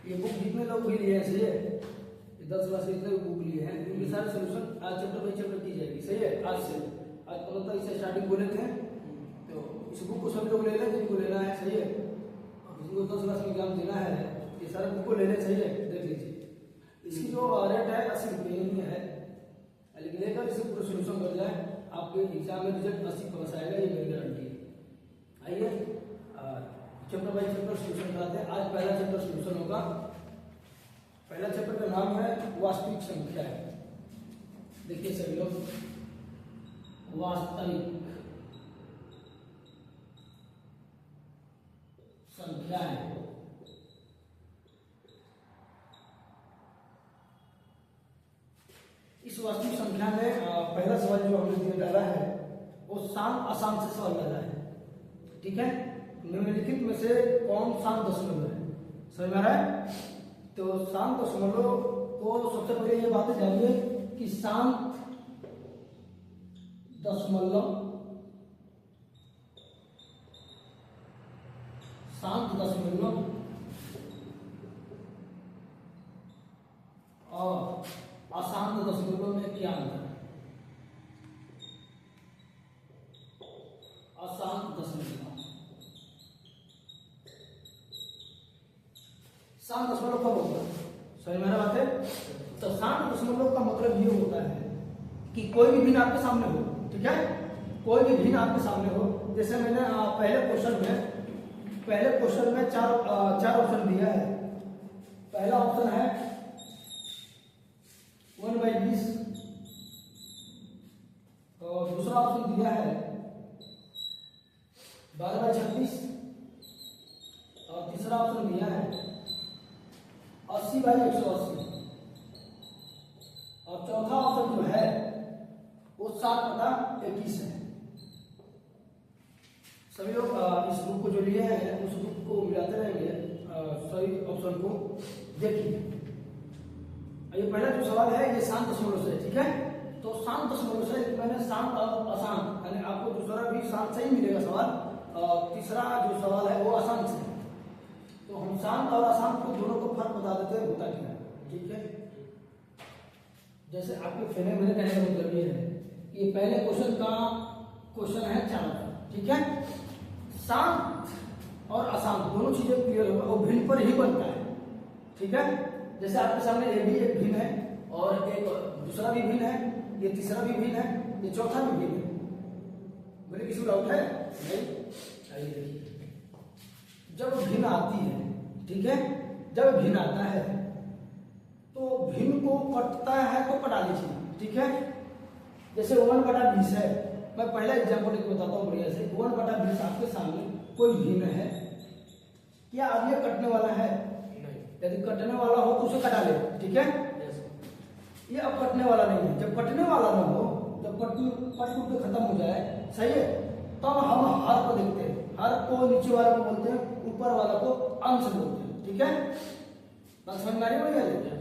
ये बुक जितने लोग भी लिए हैं सही है, 10 क्लास से जितने बुक लिए हैं इनके सारे सोल्यूशन आज चैप्टर बाई चैप्टर की जाएगी। सही है, आज से आज मतलब इसे स्टार्टिंग बोले थे, तो इस बुक को सब लोग ले लें जिनको लेना है। सही है, जिनको 10 क्लास में एग्जाम देना है ये सारे बुक को ले लें। सही है, देख लीजिए इसकी जो रेट है 80 रुपये नहीं है, लेकिन लेकर इसे पूरा सोल्यूशन कर जाए आपके एग्जाम में रिजल्ट 80+ आएगा, ये मेरी गारंटी है। आइए चैप्टर बाई चैप्टर सोल्यूशन कराते हैं। आज पहला चैप्टर सोल्यूशन होगा। पहला चैप्टर का नाम है वास्तविक संख्या है। देखिए सभी लोग, वास्तविक संख्या है। इस वास्तविक संख्या में पहला सवाल जो हमने दिया डाला है वो शांत अशांत से सवाल डाला है। ठीक है, निम्नलिखित में से कौन शांत दशमलव है? समझ में आ रहा है? तो शांत दशमलव को सबसे पहले ये बातें जानिए कि शांत दशमलव और अशांत दशमलव में क्या अंतर है? अशांत दशमलव, शांत दशमलव कब होगा? समझ में आ रहा बात है? तो शांत दशमलव का मतलब ये होता है कि कोई भी भिन्न आपके सामने हो। ठीक है, कोई भी भिन्न आपके सामने हो। जैसे मैंने पहले क्वेश्चन में चार ऑप्शन दिया है। पहला ऑप्शन है 1/20 और दूसरा ऑप्शन दिया है 12/36 और तीसरा ऑप्शन दिया है 80/180 और चौथा ऑप्शन जो है वो 7/21 है। सभी लोग इस बुक को जो लिए हैं उस बुक को मिलाते रहेंगे, सही ऑप्शन को देखिए। ये पहला जो सवाल है ये शांत दशमलव से। ठीक है, तो शांत दशमलव से मैंने शांत और अशांत, यानी आपको दूसरा भी शांत से ही मिलेगा सवाल, तीसरा जो सवाल है वो अशांत से। तो हम शांत और अशांत को दोनों को फर्क बता देते हैं होता क्या है। ठीक है, जैसे आपके फेने मेरे कहने का मतलब ये है, ये पहले क्वेश्चन है 4। ठीक है, शांत और अशांत दोनों चीजें क्लियर होगा, वो भिन्न पर ही बनता है। ठीक है, जैसे आपके सामने ये भी एक भिन्न है और एक दूसरा भी भिन्न है, ये तीसरा भी भिन्न है, ये चौथा भी भिन्न है। बोले किसी को डाउट है? नहीं? आइए देखिए, जब भिन्न आती है, ठीक है, जब भिन्न आता है तो भिन्न को कटता है तो कटा लीजिए। ठीक है, जैसे 1/20 है, मैं पहला एग्जाम्पल बताता हूँ बढ़िया से। 1/20 आपके सामने कोई भिन्न है, क्या अब ये कटने वाला है? यदि कटने वाला हो तो उसे कटा ले। ठीक है, ये अब कटने वाला नहीं है। जब कटने वाला ना हो, जब कट के खत्म हो जाए, सही है, तब हम हर को देखते हैं। हर को नीचे वाले को बोलते हैं, ऊपर वाला को अंश बोलते हैं। ठीक है, बात समझ में आ रही है?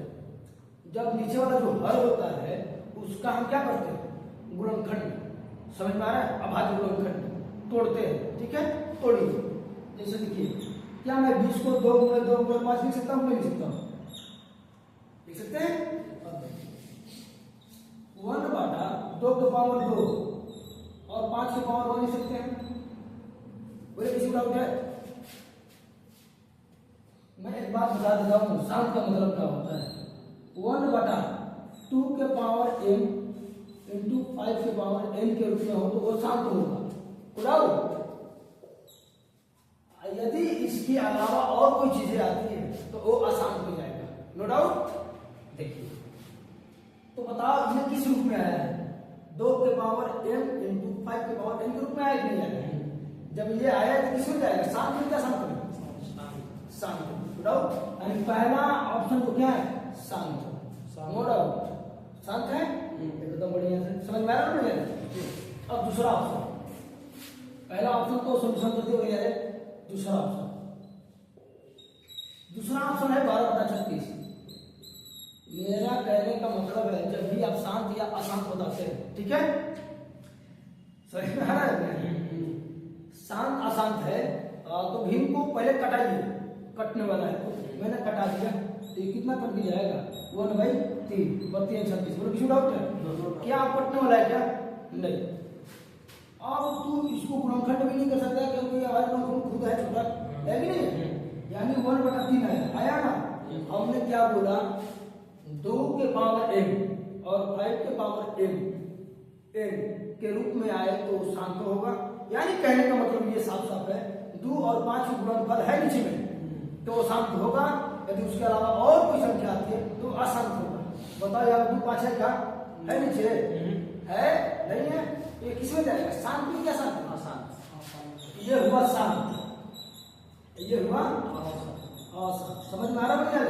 जब नीचे वाला जो हर होता है उसका हम क्या करते हैं? गुणनखंड। समझ में आ रहा है? अभाज्य गुणनखंड तोड़ते हैं। ठीक है, तोड़िए। जैसे देखिए, क्या मैं 20 को 2 × 2 × 5 लिख सकता हूँ? नहीं लिख सकता हूँ। लिख सकते हैं? 1/2 की पावर 2 और 5 की पावर 1 लिख सकते हैं। बोले किसी को डाउट है? मैं एक बात बता देता हूँ, शांत का मतलब क्या होता है। 1/2 के पावर n × 5 के पावर n के रूप में हो तो वो शांत होगा। डाउट? यदि इसके अलावा और कोई चीजें आती है तो वो अशांत हो जाएगा। No doubt? देखिए, तो बताओ ये किस रूप में आया है? 2 के पावर n × 5 के पावर n के रूप में आया कि नहीं आया? जब ये आया तो किस में जाएगा? शांत में? क्या शांत में? शांत। No doubt? यानी पहला ऑप्शन तो क्या है? शांत। No doubt? शांत है एकदम बढ़िया से। समझ में आ रहा है? अब दूसरा ऑप्शन, पहला ऑप्शन तो सोल्यूशन करते हुए है। दूसरा ऑप्शन है 12/36। मेरा कहने का मतलब है जब भी आप शांत या अशांत बताते हैं, ठीक है, समझ में आ रहा है? शांत अशांत है तो भिन्न को पहले कटाइए। कटने वाला है तो मैंने कटा दिया। कितना कट के जाएगा 1/3 32 36। बोलो किसी डाउट है क्या कटने वाला है क्या? नहीं। अब तू इसको गुणनखंड भी नहीं कर सकता क्योंकि हमारे गुणनखंड खुद है छोटा है कि नहीं, यानी 1/3 आया ना। हमने क्या बोला 2 के पावर m और 5 के पावर m के रूप में आए तो शांत होगा, यानी कहने का मतलब ये साफ साफ है 2 और 5 की गुणनफल है नीचे में तो शांत होगा, यदि उसके अलावा और कोई संख्या आती है तो अशांत होगा। बताओ यार 2 5 है क्या है नीचे है नहीं है, ये किसमें जाएगा शांत में क्या शांत अशांत। ये हुआ शांत, ये हुआ अशांत। समझ में आ रहा है?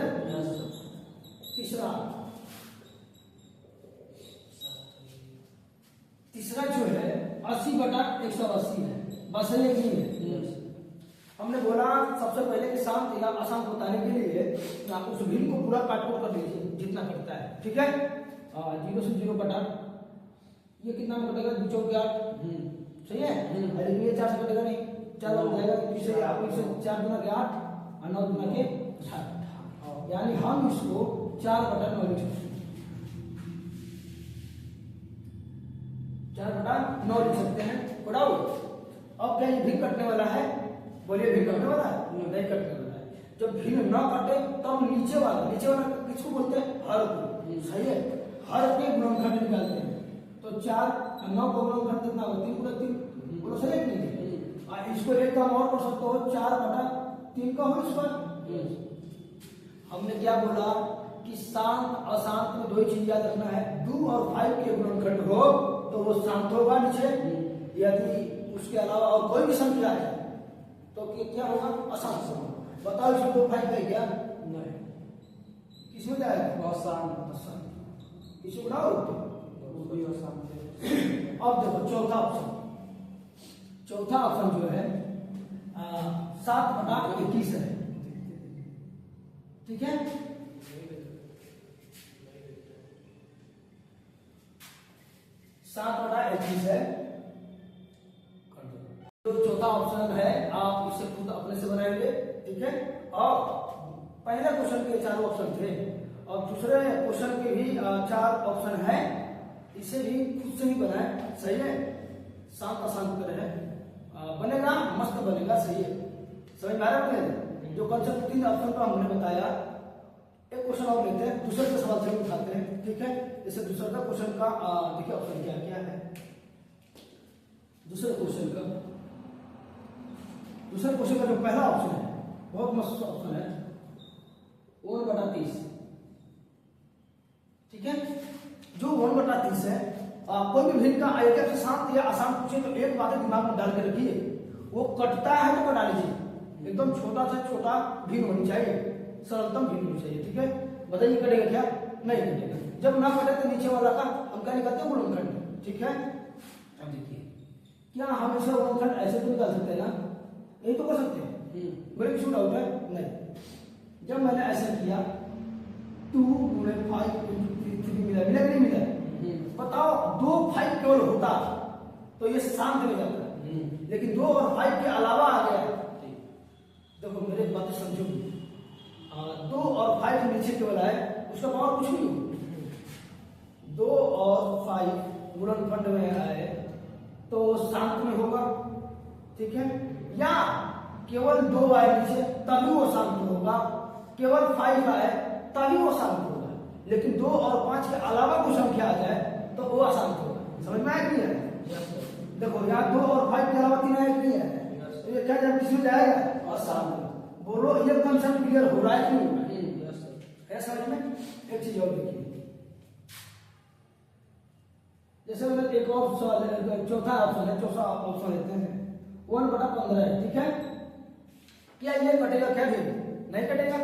तीसरा जो है 80/180 है, बस है कि नहीं है। हमने बोला सबसे पहले कि शांत या अशांत बताने के लिए उस भिन्न को पूरा काट कर दीजिए जितना कटता है, ठीक है। 0 से 0 कटा, ये कितना में कटेगा 2 चौके 8 सही है, लेकिन ये 4 से कटेगा नहीं, 4 बन जाएगा। इसे आप इसे 4 गुना के 8 और 9 गुना के 4, यानी हम इसको 4/9 लिख सकते हैं, 4/9 लिख सकते हैं। पढ़ाओ अब क्या ये भिन्न कटने वाला है? बोलिए भिन्न कटने वाला है? नहीं कटने वाला है। जब भिन्न न कटे तब नीचे वाला किसको बोलते हैं? हर को, सही है। हर के गुणनखंड निकालते हैं तो 4 और 9 का गुणनखंड कितना होगा 3/3। बोलो सही है कि नहीं? इसको एक काम और कर सकते हो 4/3 का होल स्क्वायर। हमने क्या बोला कि शांत अशांत में 2 चीज याद रखना है, 2 और 5 के गुणनखंड हो तो वो शांत होगा नीचे, यदि उसके अलावा और कोई भी संख्या है तो क्या होगा अशांत होगा। बताओ इसमें 2 5 है क्या? नहीं। किसमें जाएगा? अशांत। किसी बनाओ अब देखो चौथा ऑप्शन जो है 7/21 है, ठीक है। 7/21 है। तो चौथा ऑप्शन है आप इसे खुद अपने से बनाएंगे, ठीक है। और पहले क्वेश्चन के 4 ऑप्शन थे और दूसरे क्वेश्चन के भी 4 ऑप्शन है, इसे भी खुद से ही बनाए, सही है। शांत अशांत करे बनेगा, मस्त बनेगा, सही है। समझ में आ रहा है? जो कंसेप्ट 3 ऑप्शन का हमने बताया, एक क्वेश्चन और लेते हैं, दूसरे के सवाल से उठाते हैं, ठीक है। जैसे दूसरा का क्वेश्चन का देखिए ऑप्शन क्या क्या है। दूसरे क्वेश्चन का जो पहला ऑप्शन है बहुत मस्त ऑप्शन है 1/30, ठीक है। जो 1/30 है कोई भी भिन्न का आयतन से शांत या अशांत पूछे तो एक बात दिमाग में डाल के रखिए, वो कटता है तो कटा लीजिए, एकदम छोटा से छोटा भिन्न होनी चाहिए, सरलतम भिन्न होनी चाहिए, ठीक है। बताइए कटेगा क्या? नहीं कटेगा। जब ना कटे तो नीचे वाला का हम क्या निकालते हैं गुणनखंड, ठीक है। अब देखिए क्या हम इसे गुणनखंड ऐसे तो निकाल सकते हैं ना, यही तो कर सकते हैं, बड़े किसी डाउट है? नहीं। जब मैंने ऐसा किया 2 × 5 × 3 मिला कि नहीं मिला? बताओ 2 5 केवल होता तो ये शांत में जाता है, लेकिन 2 और 5 के अलावा आ गया, देखो मेरे बात समझो, 2 और 5 नीचे केवल आए उसका पावर कुछ नहीं हो। 2 और 5 गुणनखंड में आए तो शांत में होगा, ठीक है। या केवल 2 आए नीचे तभी वो शांत होगा, केवल 5 आए तभी वो शांत होगा, लेकिन 2 और 5 के अलावा कोई संख्या आ जाए तो वो अशांत होगा। समझ में आया कि नहीं है? देखो यहाँ 2 और 5 के अलावा 3 आए कि नहीं है, तो ये क्या किसमें जाएगा? अशांत। बोलो ये कंसेप्ट क्लियर हो रहा है कि नहीं? है समझ में? एक चीज और देखिए, जैसे मतलब एक और सवाल, चौथा ऑप्शन लेते हैं 1/15 है, ठीक है। क्या ये कटेगा? क्या भिन्न नहीं कटेगा।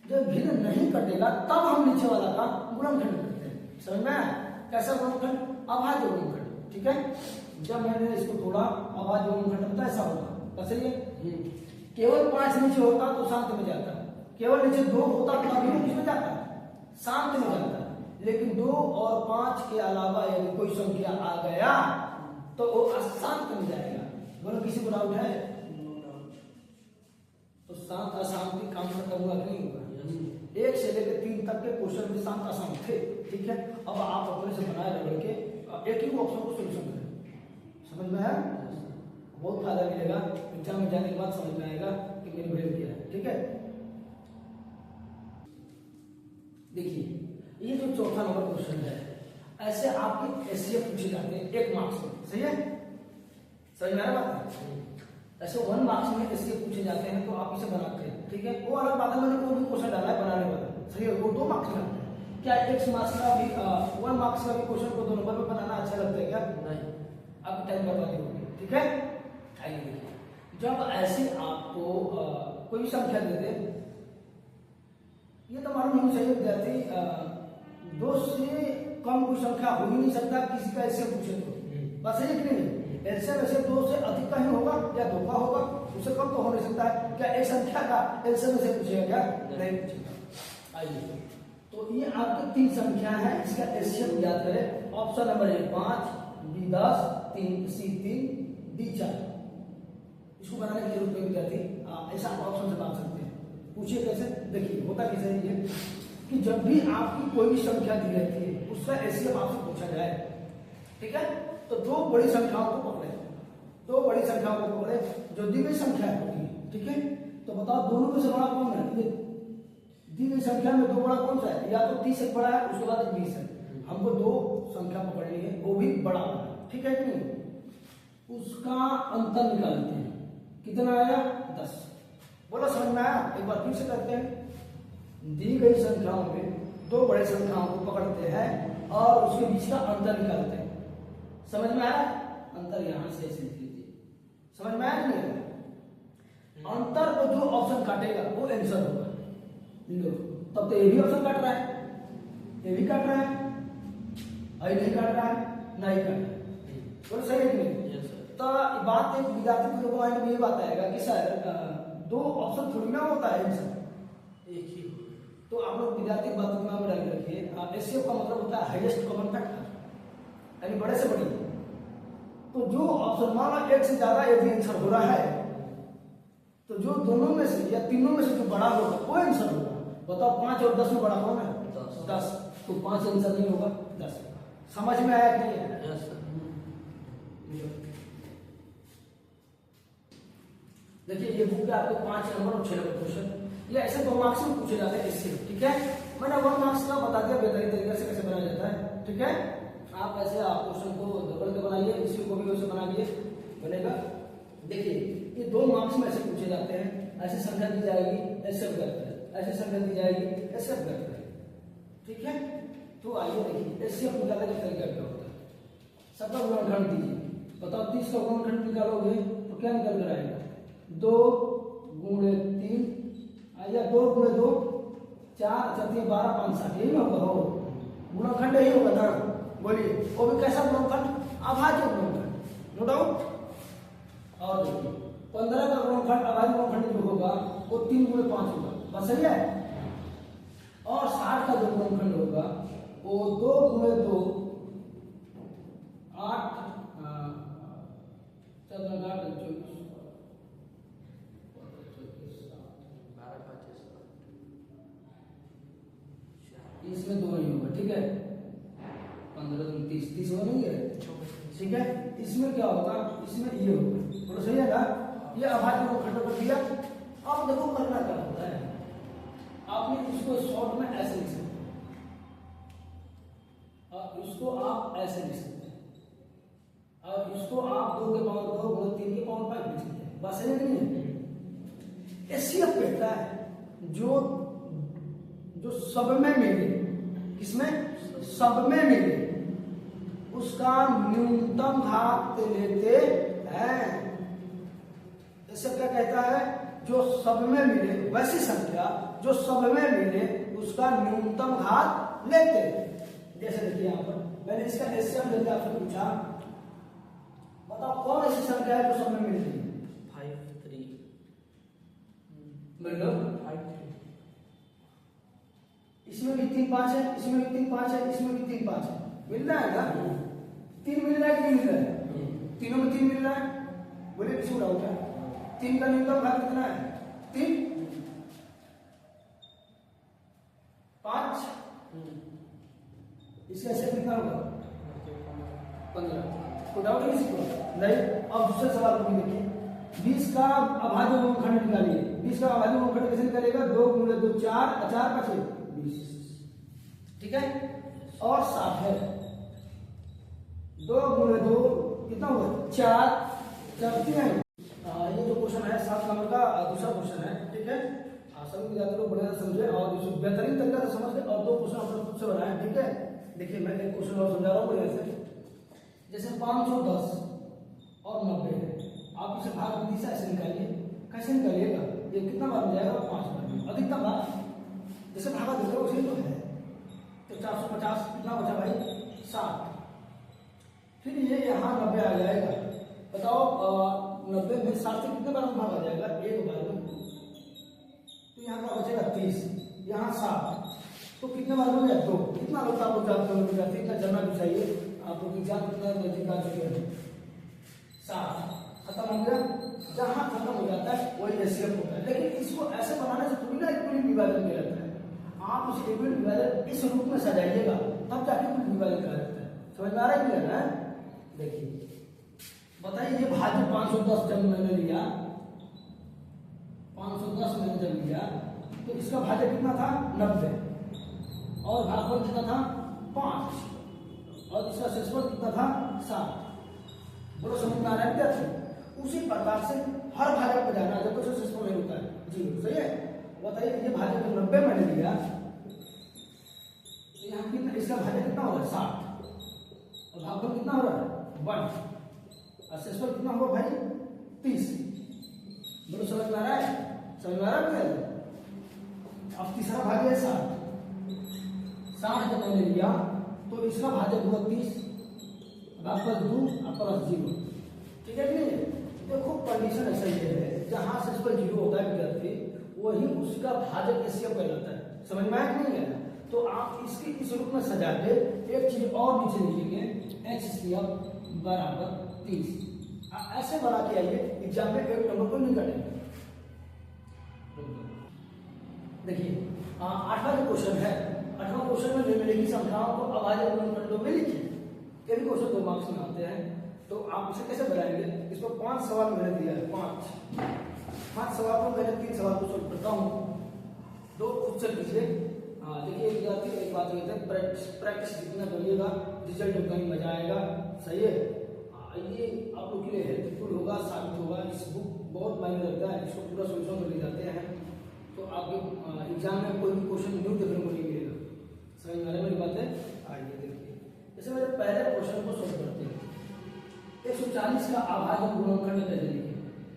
जब भिन्न नहीं कटेगा तब हम नीचे वाला का गुणनखंड करते हैं, समझ में आया? कैसा गुणनखंड? अभाज्य गुणनखंड, ठीक है। जब मैंने इसको थोड़ा अभाज्य गुणनखंड तो ऐसा होगा, सही है। केवल 5 नीचे होता तो शांत में जाता, केवल नीचे 2 होता तो अभी किसमें जाता है? शांत में जाता है, लेकिन 2 और 5 के अलावा यदि कोई संख्या आ गया तो वो अशांत में जाएगा। बोलो किसी को डाउट है? तो शांत अशांति काम खत्म हुआ नहीं होगा। 1 से के क्वेश्चन भी शांत आसान थे, ठीक है। अब आप अपने से बनाए रगड़ के एक ही ऑप्शन को सोल्यूशन करें, समझ में आया? बहुत फायदा मिलेगा, एग्जाम में जाने के बाद समझ में आएगा कि मेरी वैल्यू क्या है, ठीक है। देखिए ये जो चौथा नंबर क्वेश्चन है, ऐसे आपके एससीएफ पूछे जाते हैं 1 मार्क्स में, सही है, समझ में आ रहा है? ऐसे 1 मार्क्स में एससीएफ पूछे जाते हैं तो आप इसे बनाते हैं, ठीक है। वो अलग बात है, मैंने कोई भी क्वेश्चन डाला है बनाने वाला, सही है, वो 2 मार्क्स में आता है। क्या 1 मार्क्स का भी 1 मार्क्स का भी क्वेश्चन को 2 नंबर में बनाना अच्छा लगता है क्या? नहीं, आप टाइम बर्बादी होगी, ठीक है। आइए देखिए, जब ऐसे आपको कोई भी संख्या दे दे, ये तो मालूम होना चाहिए विद्यार्थी 2 से कम कोई संख्या हो ही नहीं सकता किसी का एससीएफ पूछे तो, बस है कि नहीं? एलसीएम ऐसे 2 से अधिक का ही होगा या 2 का होगा, उससे कम तो हो नहीं सकता है। क्या एक संख्या का एलसीएम से पूछेगा क्या? नहीं पूछेगा। आइए, तो ये आपके 3 संख्या है, इसका एलसीएम याद करें। Option number A 5, B 10, C 3, D 4। इसको बनाने की जरूरत नहीं विद्यार्थी, ऐसा आप ऑप्शन से बना सकते हैं। पूछिए कैसे? देखिए होता कैसे है ये कि जब भी आपकी कोई भी संख्या दी रहती है उसका एलसीएम आपसे पूछा जाए, ठीक है, तो 2 बड़ी संख्याओं को पकड़े, 2 बड़ी संख्याओं को पकड़े जो दी गई संख्या होती है, ठीक है। तो बताओ दोनों में से बड़ा कौन है? ये दी गई संख्या में 2 बड़ा कौन सा है? या तो 30 एक बड़ा है, उसके बाद 20 है। हमको 2 संख्या पकड़नी है, वो भी बड़ा होगा, ठीक है कि नहीं। उसका अंतर निकालते हैं, कितना आया? 10। बोला समझ में आया? एक बार फिर से करते हैं। दी गई संख्याओं में 2 बड़े संख्याओं को पकड़ते हैं और उसके बीच का अंतर निकालते हैं। समझ में आया? अंतर यहां से ऐसे लिख लीजिए, समझ में आया नहीं? अंतर को जो ऑप्शन काटेगा वो आंसर होगा। लो, तब तो ये भी ऑप्शन काट रहा है, ये भी काट रहा है, आई नहीं काट रहा है, नहीं काट रहा है, बोलो सही है कि नहीं? तो बात एक विद्यार्थी को माइंड में ये बात आएगा कि सर 2 ऑप्शन थोड़ी ना होता है आंसर, एक ही। तो आप लोग विद्यार्थी बात दिमाग में डाल के रखिए, एससीएफ का मतलब होता है हाईएस्ट कॉमन फैक्टर, यानी बड़े से बड़ी। तो जो ऑप्शन माना 1 से ज्यादा यदि आंसर हो रहा है तो जो दोनों में से या तीनों में से जो बड़ा होगा वो आंसर होगा। बताओ 5 और 10 में बड़ा कौन है? 10। तो 5 आंसर नहीं होगा, 10। समझ में आया कि नहीं? देखिए ये बुक पे आपको 5 नंबर और 6 नंबर क्वेश्चन, ये ऐसे 2 मार्क्स में पूछे जाते हैं इससे, ठीक है। मैंने 1 मार्क्स का बता दिया बेहतरीन तरीके से कैसे बनाया जाता है, ठीक है। आप ऐसे आप क्वेश्चन को दबड़ के बनाइए, इसी को भी वैसे बनाइए, बनेगा। देखिए ये 2 मार्क्स में ऐसे पूछे जाते हैं, ऐसे संख्या दी जाएगी, ऐसे करते हैं, ऐसे संख्या दी जाएगी, ऐसे करते हैं, ठीक है। तो आइए देखिए ऐसे निकालने का तरीका क्या होता है। सबका गुणनखंड दीजिए, बताओ 30 का गुणनखंड निकालोगे तो क्या निकल कर आएगा? 2 गुणे 3 या 2 गुणे 2 4 4 12 5 7, यही होगा। हो गुणनखंड यही होगा ना, बोलिए। वो भी कैसा गुणनखंड? अभाज्य गुणनखंड, नो डाउट। और देखिए 15 का गुणनखंड अभाज्य गुणनखंड जो होगा वो 3 गुणे 5 होगा, बस सही है। और 60 का जो गुणनखंड होगा वो 2 गुणे 2 8 इसमें 2 नहीं होगा, ठीक है। 15 2 30, 30 में नहीं है, ठीक है। इसमें क्या होगा? इसमें ये होगा, बोलो सही है ना। ये अभाज्य गुणनखंड कर दिया। अब देखो करना क्या होता है, आपने इसको शॉर्ट में ऐसे लिख सकते हैं और इसको आप ऐसे लिख सकते हैं और इसको आप 2 के पावर 2 गुणे 3 के पावर 5 लिख सकते हैं, बस है नहीं है। एससीएफ कहता है जो सब में मिले, किसमें? सब में मिले, उसका न्यूनतम घात लेते हैं। ऐसे क्या कहता है? जो सब में मिले, वैसी संख्या जो सब में मिले उसका न्यूनतम घात लेते हैं। जैसे देखिए यहाँ पर मैंने इसका एससीएफ लेके आपसे पूछा, बताओ कौन ऐसी संख्या है जो सब में मिलती है? 5 3 मतलब 5 3। इसमें भी 3 5 है, इसमें भी 3 5 है, इसमें भी 3 5 है, मिल रहा है ना? 3 मिल रहा है कि नहीं मिल रहा है? तीनों में 3 मिल रहा है, बोले किसी को डाउट है? 3 का न्यूनतम घात कितना है? 3 5 इसका एचसीएफ कितना होगा 15। कोई डाउट है किसी को? नहीं। अब दूसरे सवाल को भी देखिए, 20 का अभाज्य गुणनखंड निकालिए। 20 का अभाज्य गुणनखंड कैसे निकालेगा? 2 × 2 4, 4 बचे 20, ठीक है। और 60 है, 2 × 2 कितना हुआ 4, 4 है। ये जो क्वेश्चन है 7 नंबर का दूसरा क्वेश्चन है, ठीक है। सभी विद्यार्थी लोग बढ़िया समझे और इसको बेहतरीन तरीके से समझ ले, और 2 क्वेश्चन आप लोग खुद से बनाएं, ठीक है। देखिए मैं एक क्वेश्चन और समझा रहा हूँ बढ़िया से। जैसे 510 और 90 है, आप इसे भाग विधि से ऐसे निकालिए। कैसे निकालिएगा? ये कितना बार हो जाएगा? 5 बार, अधिकतम बार। जैसे भागा देते हो उसे तो है, तो 450 कितना बचा भाई? 7। फिर ये यहाँ 90 आ जाएगा। बताओ 90 में 7 से कितने बार भाग आ जाएगा? 1 बार में। तो यहाँ का बचेगा 30, यहाँ 7, तो कितने बार हो गया? 2। कितना लोग आप लोग जानते हो विद्यार्थी? इतना जानना भी चाहिए। आप लोग एग्जाम कितना नजदीक आ चुके हैं? 7 खत्म हो गया। जहां खत्म हो जाता है वही एचसीएफ होता है। लेकिन इसको ऐसे बनाने से थोड़ी ना इक्वली विभाजन किया जाता है। आप उसे इक्वली विभाजन इस रूप में सजाइएगा, तब जाके इक्वली विभाजन कहा जाता है। समझ में आ रहा है? क्लियर है? देखिए बताइए, ये भाज्य 510 जब मैंने लिया, 510 मैंने जब लिया, तो इसका भाज्य कितना था? 90, और भागफल कितना था? 5, और इसका शेषफल कितना था? 7। बोलो समझ में आ रहा है क्या? उसी प्रकार से हर भाजक को जाना जब तक शेषफल नहीं होता है 0, सही है। बताइए ये भाजक 90 मैंने लिया, तो यहाँ कितना, इसका भाजक कितना हो रहा है? 7, और भागफल कितना हो रहा है? 1, और शेषफल कितना होगा भाई? 30। बोलो समझ में आ रहा है? समझ में आ रहा है? अब तीसरा भाज्य है 60 जब मैंने लिया, तो इसका भाजक हुआ 30, भागफल 2 और प्लस 0, ठीक है कि नहीं? देखो कंडीशन ऐसा ही है, जहां से इसका 0 होता है विद्यार्थी, वही उसका भाजक एचसीएफ कहलाता है। समझ में आया कि नहीं है? तो आप इसकी इस रूप में सजा के एक चीज और नीचे लिखेंगे, एचसीएफ बराबर 30। ऐसे बना के आइए, एग्जाम में 1 नंबर को नहीं कटेंगे। देखिए 8वां जो क्वेश्चन है, 8वां क्वेश्चन में निम्नलिखित संख्याओं को अभाज्य गुणनखंडों में लिखिए। ये भी क्वेश्चन 2 मार्क्स में आते हैं, तो आप इसे कैसे बनाएंगे? इसको 5 सवाल मैंने दिया है, 5 सवाल को मैंने 3 सवाल को सोल्व करता हूँ, 2 खुद से कीजिए। देखिए विद्यार्थी एक बात कहते हैं, प्रैक्टिस जितना करिएगा रिजल्ट उतना ही मजा आएगा, सही है। ये आप लोग के लिए हेल्पफुल होगा, साबित होगा। इस बुक बहुत मायने रखता है, इसको पूरा सोल्यूशन कर ले जाते हैं, तो आपके एग्जाम में कोई भी क्वेश्चन न्यू देखने को नहीं मिलेगा। समझ में आ रहा है मेरी बात है? आइए देखिए, जैसे मेरे पहले क्वेश्चन को सोल्व करते हैं, 140 का अभाज्य गुणनखंड कैसे लिखें?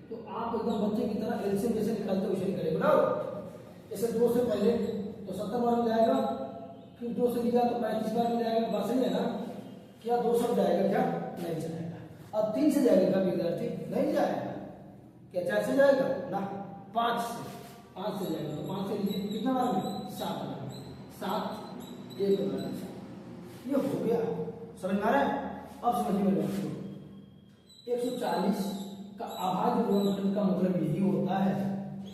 तो आप एकदम बच्चे की तरह एलसीएम जैसे निकालते वैसे निकाले, बराबर। जैसे 2 से पहले तो 70 बार में जाएगा, फिर 2 से लिया तो 35 बार में जाएगा, बात सही है ना? क्या 2 सब जाएगा? क्या नहीं जाएगा। अब 3 से जाएगा विद्यार्थी? नहीं जाएगा। क्या 4 से जाएगा? ना, 5 से जाएगा। तो 5 से लीजिए, कितना बार में? 7 बार। 7 1 बार, ये हो गया। समझ में आ रहा है? अब समझिए मेरी बात को, 140 का अभाज्य गुणनखंड का मतलब यही होता है,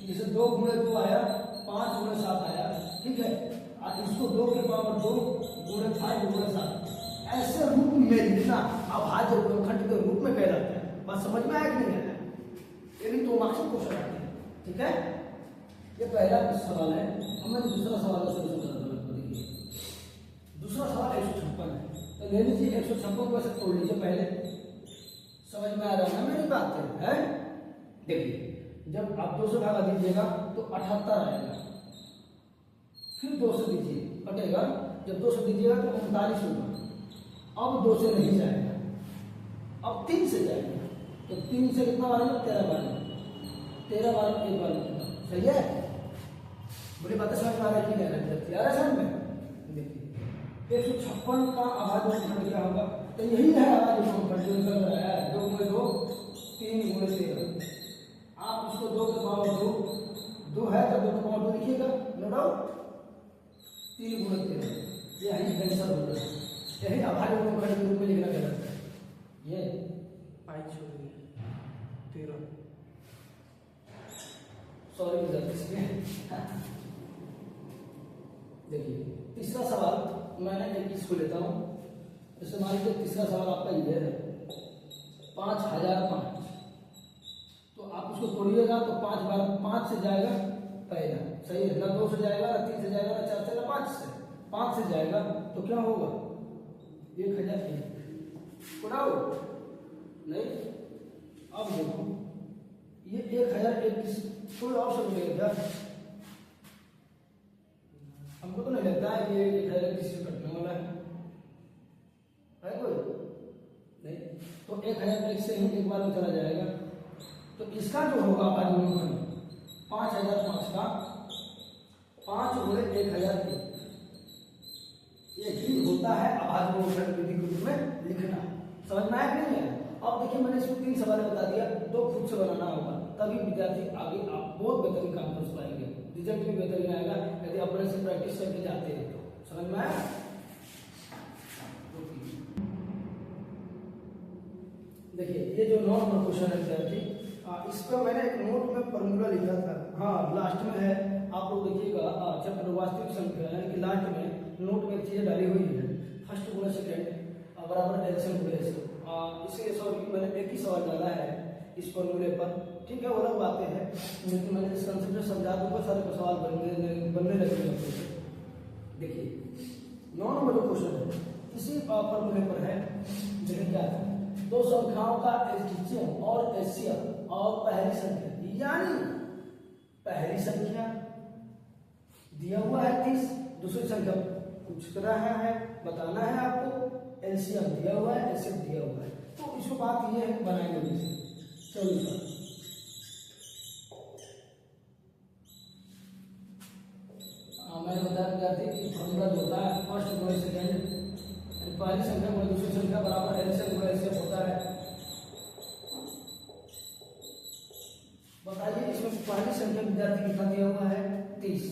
जैसे 2 × 2 आया, 5 × 7 आया, ठीक है। और इसको 2 के पावर 2 × 5 × 7 ऐसे रूप में लिखना अभाज्य गुणनखंड के रूप में कहलाता है। बात समझ में आया कि नहीं आया? ये भी 2 मार्क्स में क्वेश्चन आते हैं, ठीक है। ये पहला सवाल है। अब मैं दूसरा सवाल का सोल्यूशन करता हूं। देखिए दूसरा सवाल 156 है, तो ले लीजिए 156 को ऐसे तोड़ लीजिए पहले। समझ में आ रहा है ना मेरी बात है? देखिए जब आप 2 से भागा दीजिएगा तो 78 आएगा, फिर 2 से दीजिए कटेगा, जब 2 से दीजिएगा तो 39 होगा। अब 2 से नहीं जाएगा, अब 3 से जाएगा, तो 3 से कितना बार? 13 बार। 13 बार 1 बार, सही है। बड़ी बातें समझ में आ रही है? आ रहा है समझ में? देखिए 156 का अभाज्य गुणनखंड क्या होगा? तो यही है अभाज्य गुणनखंड जो निकल रहा है, 2 × 2 3 × 13। आप उसको 2 के पावर 2 है तो 2 के पावर 2 लिखिएगा, नो डाउट। 3 × 13 यही आंसर होगा। यही अभाज्य गुणनखंड के रूप में लिखना कहलाता है। ये 5 छोड़ दिए 13, सॉरी इसमें देखिए तीसरा सवाल मैंने एक इसको लेता हूँ। जैसे मान लीजिए तीसरा सवाल आपका ये है 5005, तो आप उसको तोड़िएगा तो 5 बार 5 से जाएगा पहला, सही है ना, 2 से जाएगा ना 3 से जाएगा ना 4 से ना 5 से जाएगा, तो क्या होगा 1001 उड़ाओ नहीं। अब देखो ये 1021 कोई ऑप्शन मिलेगा क्या? हमको तो नहीं लगता है ये 1021 से कटने वाला है कोई नहीं, तो 1001 से ही एक बार में चला जाएगा। तो इसका जो होगा अवलोकन 5005 का 5 गुणे 1001 ये ही होता है अभाज्य विधि के रूप में लिखना। समझ में आया कि नहीं है? अब देखिए मैंने इसको 3 सवाल बता दिया, 2 खुद से बनाना होगा, तभी विद्यार्थी आगे आप बहुत बेहतरीन काम कर पाएंगे, रिजल्ट भी बेहतरीन आएगा यदि अपने से प्रैक्टिस करके जाते हैं तो। समझ में आया? देखिए ये जो 9 नंबर क्वेश्चन है विद्यार्थी, इस पर मैंने एक नोट में फॉर्मूला लिखा था, हाँ लास्ट में है, आप लोग देखिएगा चैप्टर वास्तविक संख्या है कि लास्ट में नोट में चीजें डाली हुई है, फर्स्ट गुना सेकेंड बराबर एलसीएम गुना एलसीएम। इसलिए सॉरी मैंने एक ही सवाल डाला है इस फॉर्मूले पर, ठीक है, वो अलग बातें हैं, लेकिन मैंने इस कंसेप्ट समझा तो बहुत सारे सवाल बनने लगे। देखिए 9 नंबर जो क्वेश्चन है इसी फॉर्मूले पर है, लेकिन क्या है 2 संख्याओं का एलसीएम और एचसीएफ और पहली संख्या, यानी पहली संख्या दिया हुआ है 30, दूसरी संख्या कुछ तरह है बताना है आपको, एलसीएम दिया हुआ है एचसीएफ दिया हुआ है, तो इसको बात ये है कि बनाएंगे कैसे। चलिए सर मैंने बताया विद्यार्थी कि फॉर्मूला जो होता है फर्स्ट गुणे सेकेंड, पहली संख्या गुणे दूसरी संख्या बराबर एलसीएम गुणे एचसीएफ होता है। बताइए इसमें पहली संख्या विद्यार्थी कितना दिया हुआ है 30।